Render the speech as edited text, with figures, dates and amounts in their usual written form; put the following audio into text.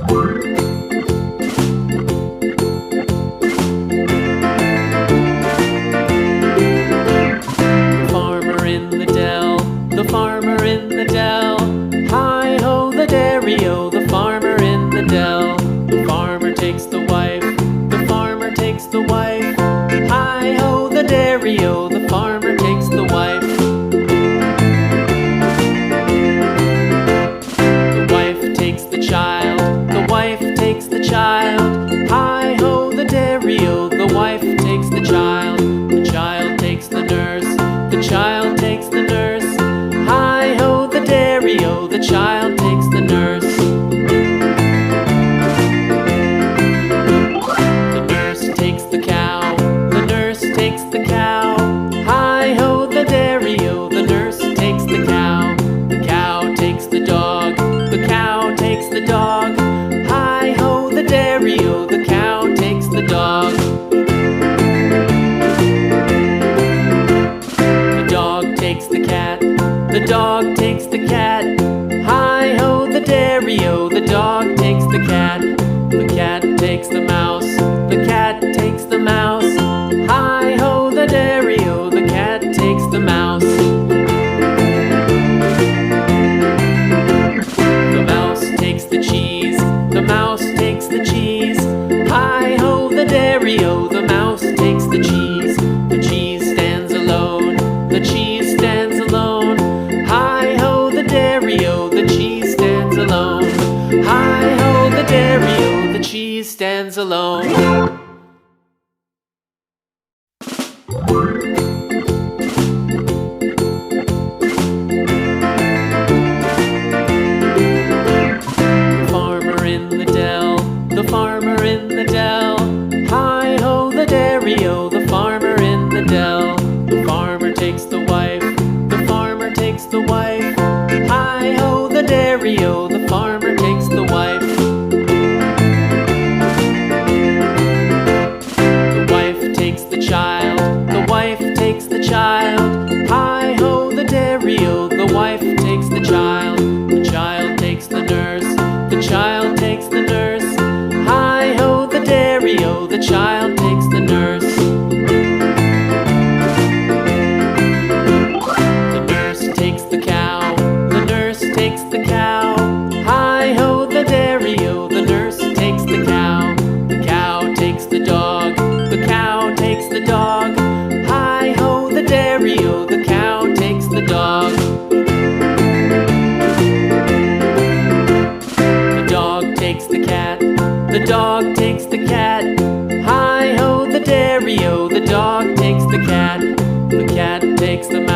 Farmer in the dell, the farmer in the dell. Hi-ho the dairy-o, the farmer in the dell. The farmer takes the wife, the farmer takes the wife. Hi-ho the dairy-o, the farmer takes the wife. The wife takes the child, the wife takes the child. Hi-ho the dairy-o, the wife takes the child. The child takes the nurse, the child takes the nurse. Hi-ho the dairy-o, the child takes the nurse. The nurse takes the cow, the nurse takes the cow. Hi-ho the dairy-o, the nurse takes the cow. The cow takes the dog, the cow takes the dog. Hi-ho the dairy-o, the cow takes the dog. The dog takes the cat, the dog takes the cat. Hi-ho the dairy-o, the dog takes the cat. The cat takes the mouse, the cat takes the mouse. Hi-ho the dairy-o, the cat takes the mouse. The mouse takes the cheese, the mouse takes the cheese. Hi-ho the dairy-o, the mouse takes the cheese. The cheese stands alone, the cheese stands alone. Hi-ho the dairy-o, the cheese stands alone. Hi-ho the dairy-o, the cheese stands alone. The farmer in the dell, the farmer in the dell. Hi-ho the dairy-o, the farmer in the dell. The farmer takes the wife, the farmer takes the wife. Hi-ho the dairy-o, the farmer takes the wife. The wife takes the child, the wife takes the child. Hi-ho the dairy-o, the wife takes the child. The child takes the nurse, the child takes the nurse. Hi-ho the dairy-o, the child takes the nurse. The nurse takes the cow, the nurse takes the cow. Hi-ho the dairy-o, the nurse takes the cow. The cow takes the dog, the cow takes the dog. Hi-ho the dairy-o, the cow takes the dog. The dog takes the cat, the dog takes the cat. Hi-ho the dairy-o, the dog takes the cat. The cat takes the mouse,